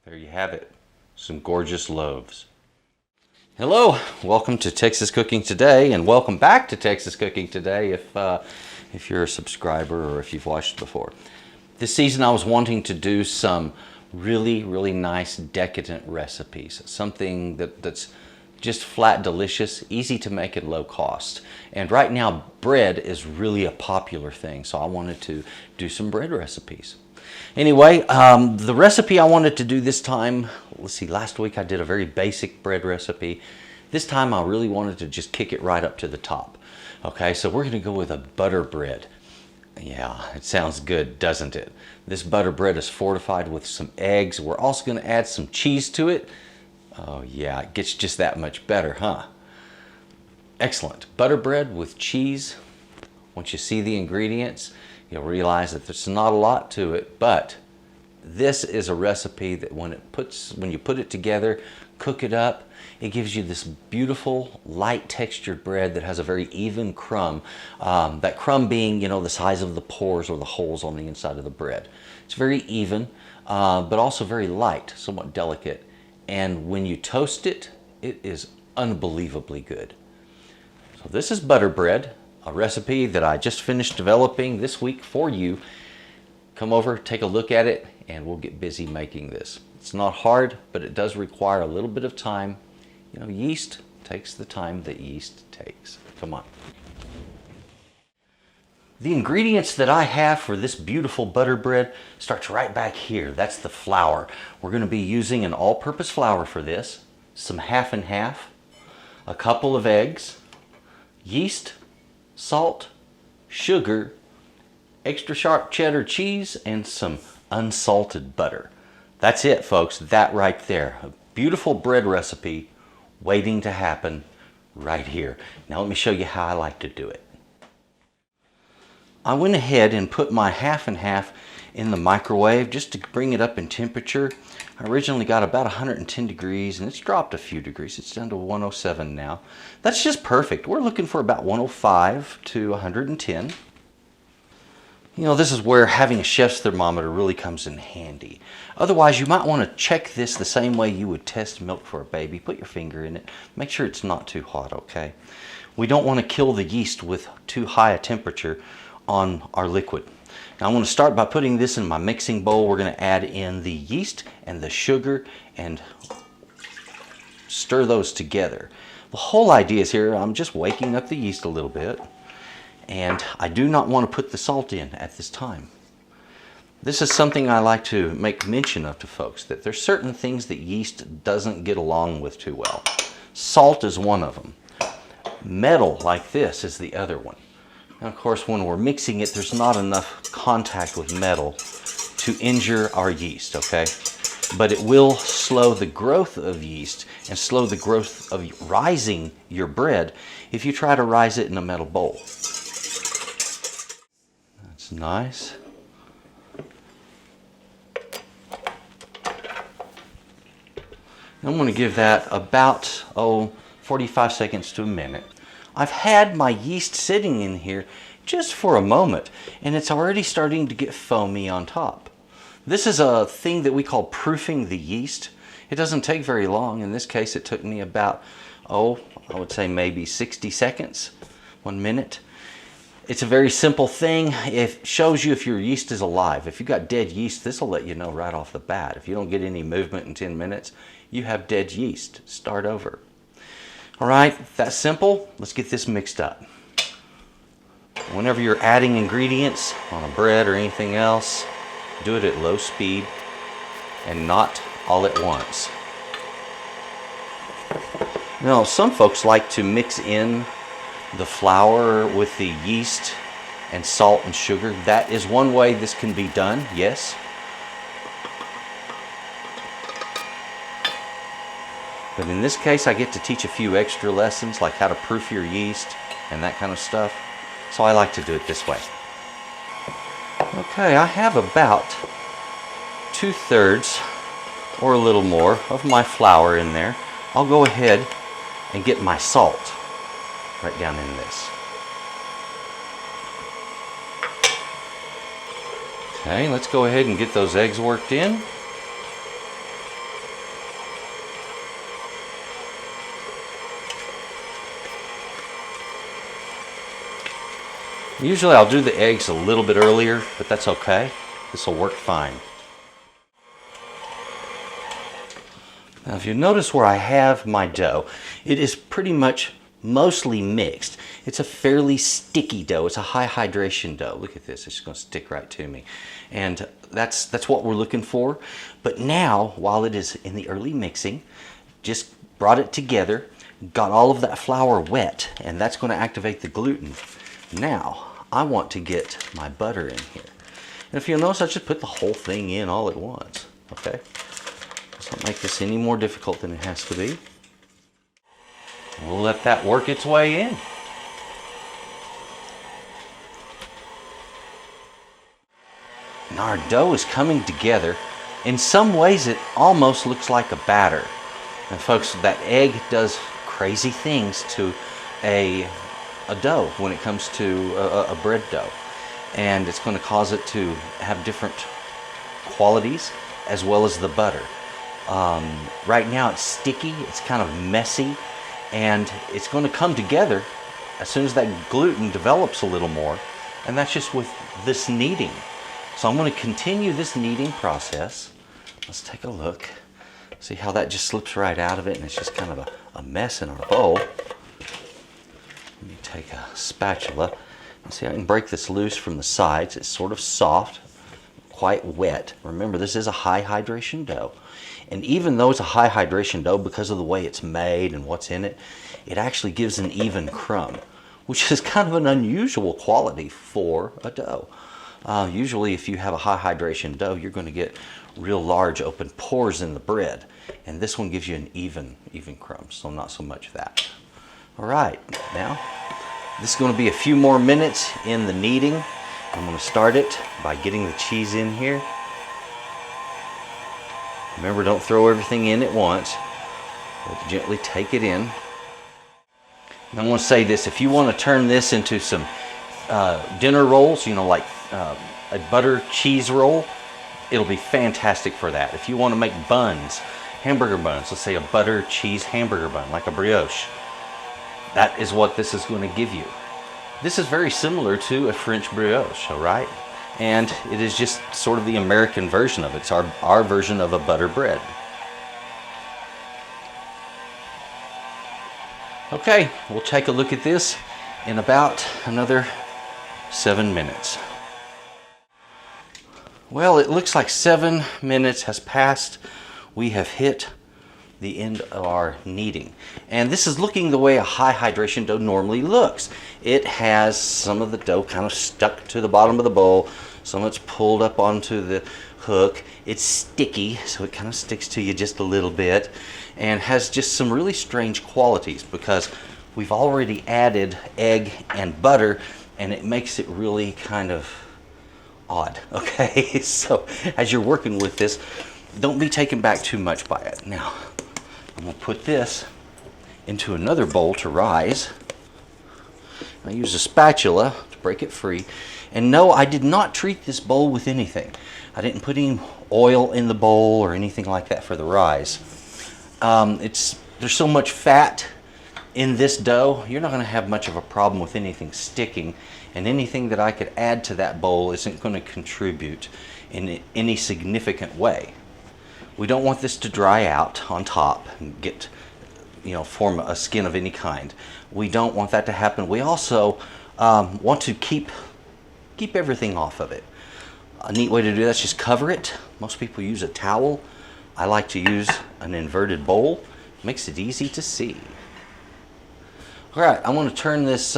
There you have it, some gorgeous loaves. Hello, welcome to Texas Cooking Today, and welcome back to Texas Cooking Today if you're a subscriber or if you've watched before. This season I was wanting to do some really nice decadent recipes, something that's just flat delicious, easy to make at low cost. And right now bread is really a popular thing, so I wanted to do some bread recipes. Anyway, the recipe I wanted to do this time, let's see, last week I did a very basic bread recipe. This time I really wanted to just kick it right up to the top. Okay, so we're going to go with a butter bread. Yeah, it sounds good, doesn't it? This butter bread is fortified with some eggs. We're also going to add some cheese to it. Oh yeah, it gets just that much better, huh? Excellent. Butter bread with cheese. Once you see the ingredients, you'll realize that there's not a lot to it, but this is a recipe that when you put it together, cook it up, it gives you this beautiful light textured bread that has a very even crumb. That crumb being, the size of the pores or the holes on the inside of the bread. It's very even, but also very light, somewhat delicate. And when you toast it, it is unbelievably good. So this is butter bread, a recipe that I just finished developing this week for you. Come over, take a look at it, and we'll get busy making this. It's not hard, but it does require a little bit of time. Yeast takes the time that yeast takes. Come on. The ingredients that I have for this beautiful butter bread starts right back here. That's the flour. We're going to be using an all-purpose flour for this, some half and half, a couple of eggs, yeast, salt, sugar, extra sharp cheddar cheese, and some unsalted butter. That's it, folks. That right there. A beautiful bread recipe waiting to happen right here. Now let me show you how I like to do it. I went ahead and put my half and half in the microwave just to bring it up in temperature. I originally got about 110 degrees and it's dropped a few degrees. It's down to 107 now. That's just perfect. We're looking for about 105 to 110. This is where having a chef's thermometer really comes in handy. Otherwise, you might want to check this the same way you would test milk for a baby. Put your finger in it. Make sure it's not too hot, okay? We don't want to kill the yeast with too high a temperature on our liquid. Now I'm going to start by putting this in my mixing bowl. We're going to add in the yeast and the sugar and stir those together. The whole idea is here, I'm just waking up the yeast a little bit, and I do not want to put the salt in at this time. This is something I like to make mention of to folks, that there's certain things that yeast doesn't get along with too well. Salt is one of them. Metal like this is the other one. Now, of course, when we're mixing it, there's not enough contact with metal to injure our yeast, okay? But it will slow the growth of yeast and slow the growth of rising your bread if you try to rise it in a metal bowl. That's nice. I'm going to give that about, 45 seconds to a minute. I've had my yeast sitting in here just for a moment, and it's already starting to get foamy on top. This is a thing that we call proofing the yeast. It doesn't take very long. In this case, it took me about, I would say maybe 60 seconds, 1 minute. It's a very simple thing. It shows you if your yeast is alive. If you've got dead yeast, this will let you know right off the bat. If you don't get any movement in 10 minutes, you have dead yeast. Start over. All right, that's simple. Let's get this mixed up. Whenever you're adding ingredients on a bread or anything else, do it at low speed and not all at once. Some folks like to mix in the flour with the yeast and salt and sugar. That is one way this can be done, yes. But in this case, I get to teach a few extra lessons, like how to proof your yeast and that kind of stuff. So I like to do it this way. Okay, I have about 2/3 or a little more of my flour in there. I'll go ahead and get my salt right down in this. Okay, let's go ahead and get those eggs worked in. Usually I'll do the eggs a little bit earlier, but that's okay. This will work fine. Now if you notice where I have my dough, it is pretty much mostly mixed. It's a fairly sticky dough. It's a high hydration dough. Look at this, it's just going to stick right to me. And that's what we're looking for. But now, while it is in the early mixing, just brought it together, got all of that flour wet, and that's going to activate the gluten. Now, I want to get my butter in here. And if you'll notice, I just put the whole thing in all at once, okay? Let's not make this any more difficult than it has to be. We'll let that work its way in. Now our dough is coming together. In some ways it almost looks like a batter. And folks, that egg does crazy things to a dough when it comes to a bread dough. And it's going to cause it to have different qualities as well as the butter. Right now it's sticky, it's kind of messy, and it's going to come together as soon as that gluten develops a little more, and that's just with this kneading. So I'm going to continue this kneading process. Let's take a look. See how that just slips right out of it, and it's just kind of a mess in our bowl. Let me take a spatula and see, I can break this loose from the sides. It's sort of soft, quite wet. Remember, this is a high hydration dough. And even though it's a high hydration dough, because of the way it's made and what's in it, it actually gives an even crumb, which is kind of an unusual quality for a dough. Usually if you have a high hydration dough, you're going to get real large open pores in the bread. And this one gives you an even crumb, so not so much that. All right, now this is going to be a few more minutes in the kneading. I'm going to start it by getting the cheese in here. Remember, don't throw everything in at once, but gently take it in. And I want to say this, if you want to turn this into some dinner rolls, you know, like a butter cheese roll, it'll be fantastic for that. If you want to make buns, hamburger buns, let's say a butter cheese hamburger bun, like a brioche, that is what this is going to give you. This is very similar to a French brioche, all right? And it is just sort of the American version of it. It's our version of a butter bread. Okay, we'll take a look at this in about another 7 minutes. Well, it looks like 7 minutes has passed. We have hit the end of our kneading. And this is looking the way a high hydration dough normally looks. It has some of the dough kind of stuck to the bottom of the bowl. Some of it's pulled up onto the hook. It's sticky, so it kind of sticks to you just a little bit, and has just some really strange qualities because we've already added egg and butter, and it makes it really kind of odd, okay? So as you're working with this, don't be taken back too much by it. Now, I'm going to put this into another bowl to rise. I use a spatula to break it free. And no, I did not treat this bowl with anything. I didn't put any oil in the bowl or anything like that for the rise. There's so much fat in this dough, you're not going to have much of a problem with anything sticking. And anything that I could add to that bowl isn't going to contribute in any significant way. We don't want this to dry out on top and get, form a skin of any kind. We don't want that to happen. We also want to keep everything off of it. A neat way to do that is just cover it. Most people use a towel. I like to use an inverted bowl. Makes it easy to see. All right, I want to turn this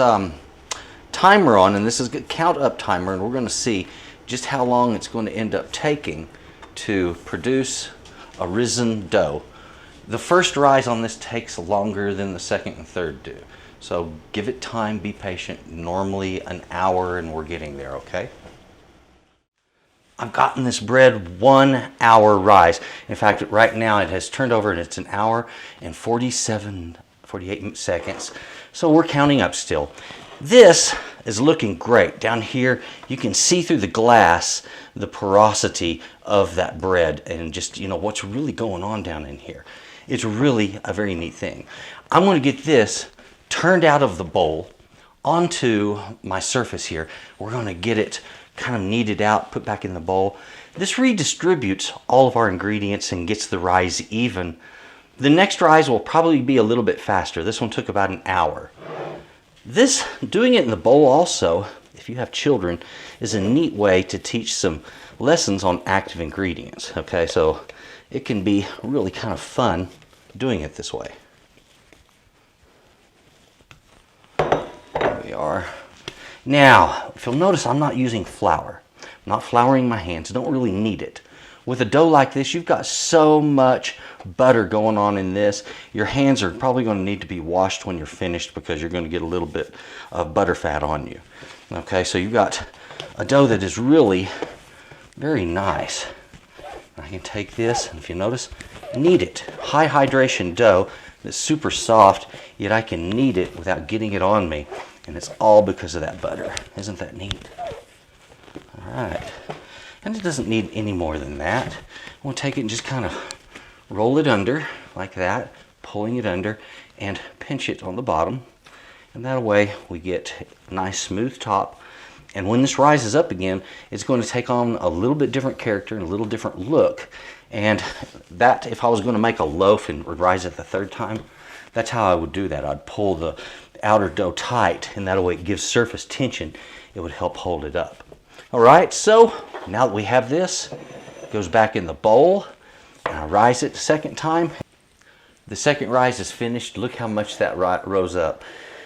timer on, and this is a count up timer, and we're going to see just how long it's going to end up taking to produce a risen dough. The first rise on this takes longer than the second and third do. So give it time, be patient. Normally an hour, and we're getting there, okay? I've gotten this bread 1 hour rise. In fact, right now it has turned over and it's an hour and 48 seconds. So we're counting up still. This is looking great. Down here, you can see through the glass the porosity of that bread and just, what's really going on down in here. It's really a very neat thing. I'm going to get this turned out of the bowl onto my surface here. We're going to get it kind of kneaded out, put back in the bowl. This redistributes all of our ingredients and gets the rise even. The next rise will probably be a little bit faster. This one took about an hour. This, doing it in the bowl also, if you have children, is a neat way to teach some lessons on active ingredients. Okay, so it can be really kind of fun doing it this way. There we are. Now, if you'll notice, I'm not using flour. I'm not flouring my hands. I don't really need it. With a dough like this, you've got so much butter going on in this. Your hands are probably going to need to be washed when you're finished because you're going to get a little bit of butter fat on you. Okay, so you've got a dough that is really very nice. I can take this, and if you notice, knead it. High hydration dough that's super soft, yet I can knead it without getting it on me. And it's all because of that butter. Isn't that neat? All right. And it doesn't need any more than that. We'll take it and just kind of roll it under like that, pulling it under, and pinch it on the bottom. And that way we get a nice smooth top. And when this rises up again, it's going to take on a little bit different character and a little different look. And that, if I was going to make a loaf and rise it the third time, that's how I would do that. I'd pull the outer dough tight, and that way it gives surface tension. It would help hold it up. All right, so now that we have this, it goes back in the bowl, and I rise it the second time. The second rise is finished. Look how much that rose up.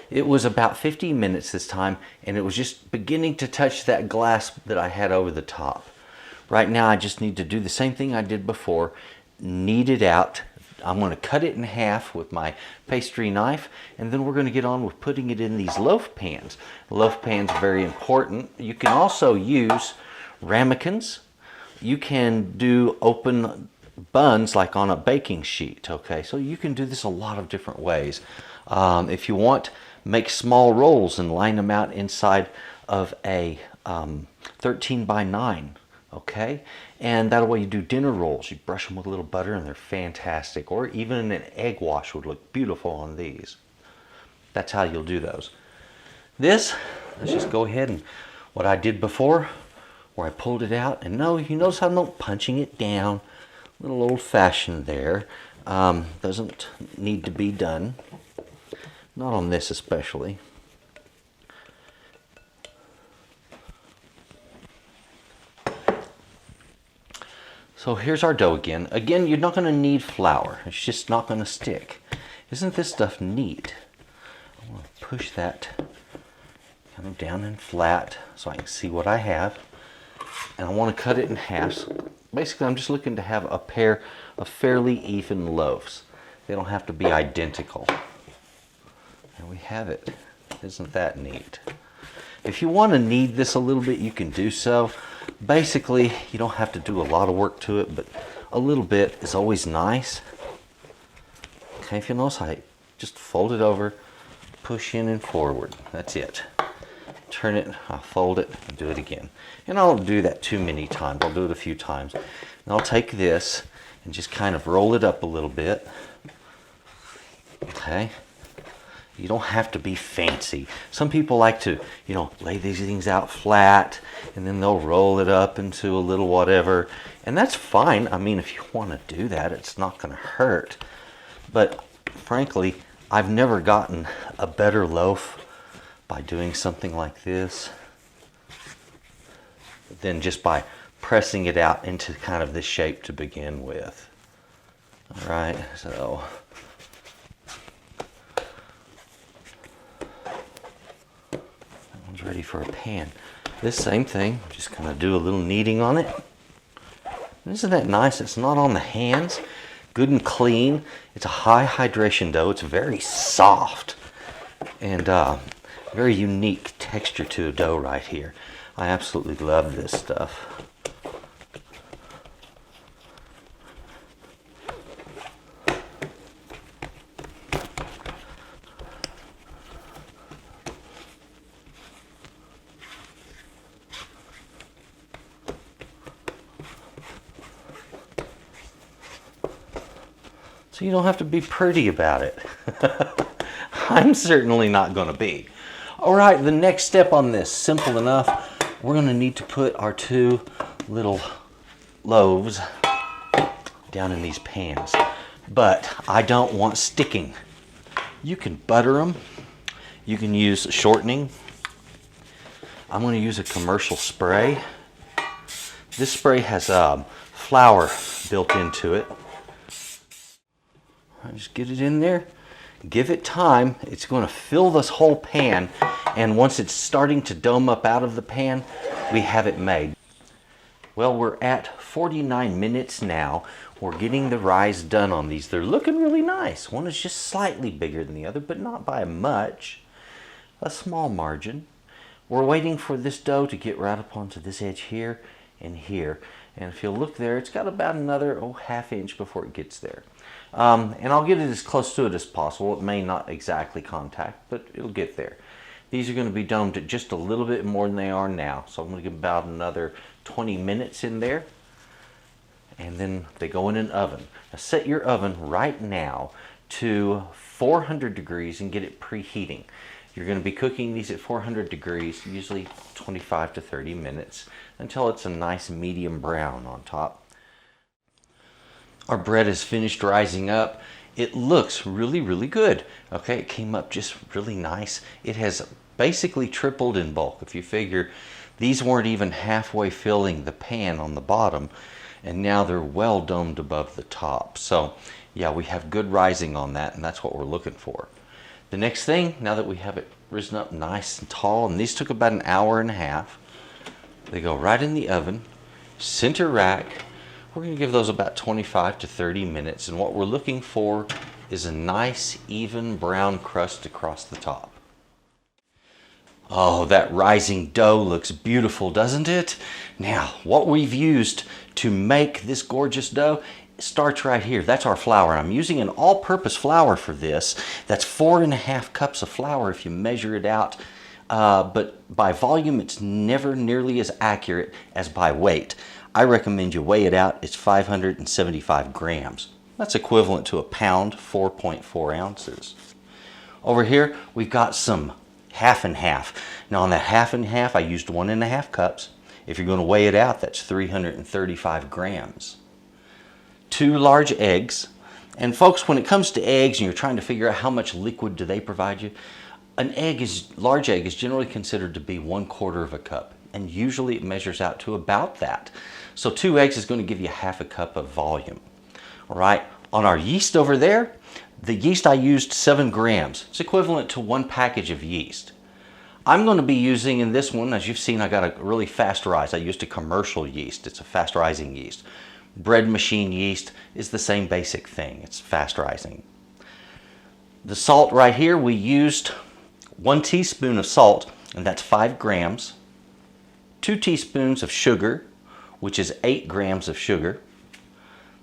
It was about 15 minutes this time, and it was just beginning to touch that glass that I had over the top. Right now, I just need to do the same thing I did before, knead it out. I'm going to cut it in half with my pastry knife, and then we're going to get on with putting it in these loaf pans. Loaf pans are very important. You can also use ramekins. You can do open buns like on a baking sheet. Okay, so you can do this a lot of different ways. If you want, make small rolls and line them out inside of a 13 by 9. Okay, and that way you do dinner rolls. You brush them with a little butter and they're fantastic. Or even an egg wash would look beautiful on these. That's how you'll do those. This, let's just go ahead and what I did before, where I pulled it out. And no, you notice I'm not punching it down. A little old-fashioned there. Doesn't need to be done. Not on this especially. So here's our dough again. Again, you're not going to need flour. It's just not going to stick. Isn't this stuff neat? I want to push that kind of down and flat so I can see what I have. And I want to cut it in half. So basically, I'm just looking to have a pair of fairly even loaves. They don't have to be identical. There we have it. Isn't that neat? If you want to knead this a little bit, you can do so. Basically, you don't have to do a lot of work to it, but a little bit is always nice. Okay, if you notice, I just fold it over, push in and forward. That's it. Turn it, I'll fold it, and do it again. And I don't do that too many times. I'll do it a few times. And I'll take this and just kind of roll it up a little bit. Okay. You don't have to be fancy. Some people like to, lay these things out flat and then they'll roll it up into a little whatever. And that's fine. I mean, if you want to do that, it's not going to hurt. But frankly, I've never gotten a better loaf by doing something like this than just by pressing it out into kind of this shape to begin with. All right, so ready for a pan. This same thing, just kind of do a little kneading on it. Isn't that nice? It's not on the hands. Good and clean. It's a high hydration dough. It's very soft and very unique texture to a dough right here. I absolutely love this stuff. So you don't have to be pretty about it. I'm certainly not going to be. All right, the next step on this, simple enough. We're gonna need to put our 2 little loaves down in these pans, but I don't want sticking. You can butter them. You can use shortening. I'm gonna use a commercial spray. This spray has flour built into it. I just get it in there, give it time. It's going to fill this whole pan, and once it's starting to dome up out of the pan, we have it made. Well, we're at 49 minutes now. We're getting the rise done on these. They're looking really nice. One is just slightly bigger than the other, but not by much. A small margin. We're waiting for this dough to get right up onto this edge here and here. And if you'll look there, it's got about another half inch before it gets there. And I'll get it as close to it as possible. It may not exactly contact, but it'll get there. These are going to be domed at just a little bit more than they are now. So I'm going to give about another 20 minutes in there. And then they go in an oven. Now set your oven right now to 400 degrees and get it preheating. You're going to be cooking these at 400 degrees, usually 25 to 30 minutes, until it's a nice medium brown on top. Our bread is finished rising up. It looks really, really good. Okay, it came up just really nice. It has basically tripled in bulk. If you figure these weren't even halfway filling the pan on the bottom, and now they're well domed above the top. So yeah, we have good rising on that, and that's what we're looking for. The next thing, now that we have it risen up nice and tall, and these took about an hour and a half, they go right in the oven, center rack. We're going to give those about 25 to 30 minutes, and what we're looking for is a nice even brown crust across the top. Oh, that rising dough looks beautiful, doesn't it? Now, what we've used to make this gorgeous dough starts right here. That's our flour. I'm using an all-purpose flour for this. That's 4.5 cups of flour if you measure it out. But by volume, it's never nearly as accurate as by weight. I recommend you weigh it out. It's 575 grams. That's equivalent to a pound, 4.4 ounces. Over here, we've got some half and half. Now on that half and half, I used 1.5 cups. If you're going to weigh it out, that's 335 grams. 2 large eggs. And folks, when it comes to eggs and you're trying to figure out how much liquid do they provide you, large egg is generally considered to be 1/4 cup. And usually it measures out to about that. So 2 eggs is going to give you 1/2 cup of volume. All right, on our yeast over there, the yeast I used 7 grams. It's equivalent to 1 package of yeast. I'm going to be using in this one, as you've seen, I got a really fast rise. I used a commercial yeast. It's a fast rising yeast. Bread machine yeast is the same basic thing. It's fast rising. The salt right here, we used 1 teaspoon of salt, and that's 5 grams. 2 teaspoons of sugar, which is 8 grams of sugar.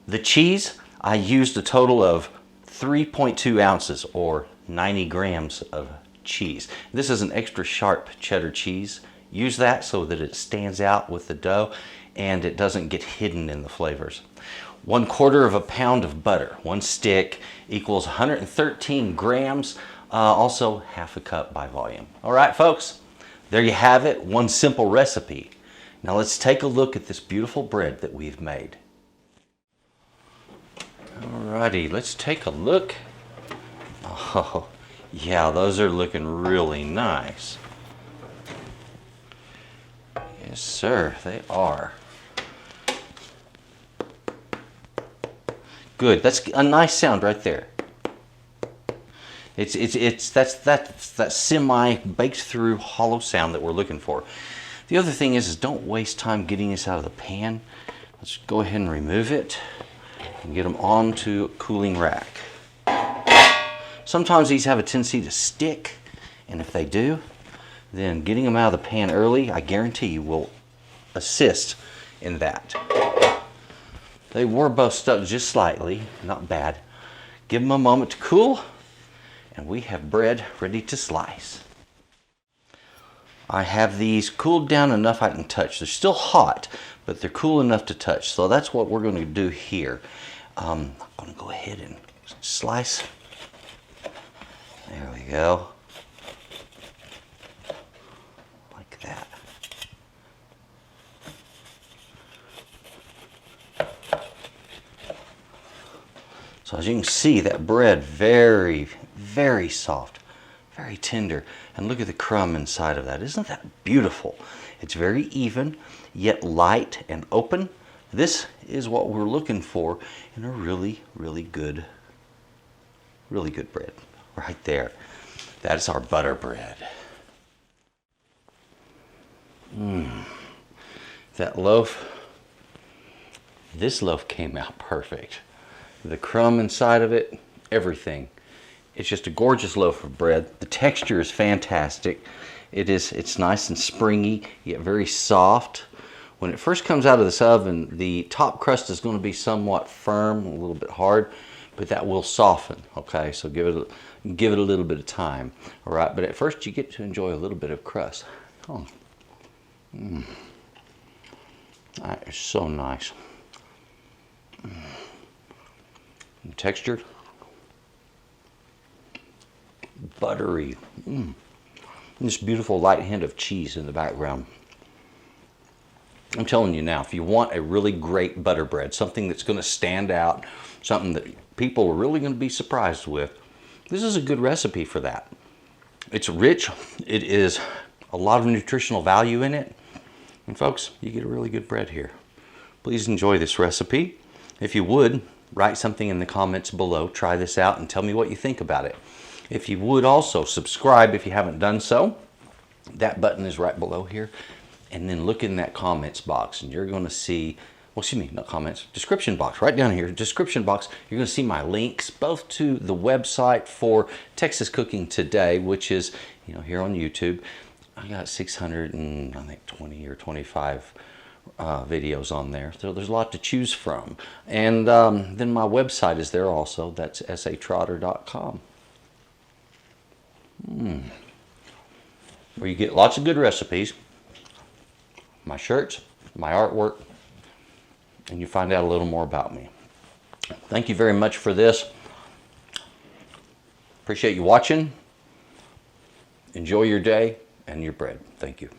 The cheese, I used a total of 3.2 ounces or 90 grams of cheese. This is an extra sharp cheddar cheese. Use that so that it stands out with the dough and it doesn't get hidden in the flavors. 1/4 pound of butter, 1 stick equals 113 grams, also 1/2 cup by volume. All right, folks, there you have it, one simple recipe. Now let's take a look at this beautiful bread that we've made. Alrighty, let's take a look. Oh, yeah, those are looking really nice. Yes, sir, they are. Good, that's a nice sound right there. That's that semi baked through hollow sound that we're looking for. The other thing is don't waste time getting this out of the pan. Let's go ahead and remove it and get them onto a cooling rack. Sometimes these have a tendency to stick, and if they do, then getting them out of the pan early, I guarantee you, will assist in that. They were both stuck just slightly, not bad. Give them a moment to cool, and we have bread ready to slice. I have these cooled down enough I can touch. They're still hot, but they're cool enough to touch. So that's what we're going to do here. I'm going to go ahead and slice. There we go. So as you can see, that bread very, very soft, very tender. And look at the crumb inside of that. Isn't that beautiful? It's very even, yet light and open. This is what we're looking for in a really, really good bread. Right there. That is our butter bread. That loaf, this loaf came out perfect. The crumb inside of it, everything. It's just a gorgeous loaf of bread. The texture is fantastic. It's nice and springy, yet very soft. When it first comes out of this oven, the top crust is going to be somewhat firm, a little bit hard, but that will soften, okay? So give it a little bit of time, all right? But at first you get to enjoy a little bit of crust. Oh. That is so nice. Textured, buttery. This beautiful light hint of cheese in the background. I'm telling you now, if you want a really great butter bread, something that's going to stand out, something that people are really going to be surprised with, this is a good recipe for that. It's rich. It is a lot of nutritional value in it. And folks, you get a really good bread here. Please enjoy this recipe. If you would, write something in the comments below. Try this out and tell me what you think about it. If you would also subscribe if you haven't done so. That button is right below here. And then look in that comments box and you're going to see, well, excuse me, not comments, description box, right down here, description box. You're going to see my links both to the website for Texas Cooking Today, which is, here on YouTube. I got 620 or 25 videos on there. So there's a lot to choose from. And then my website is there also. That's S.A.Trotter.com. Where you get lots of good recipes, my shirts, my artwork, and you find out a little more about me. Thank you very much for this. Appreciate you watching. Enjoy your day and your bread. Thank you.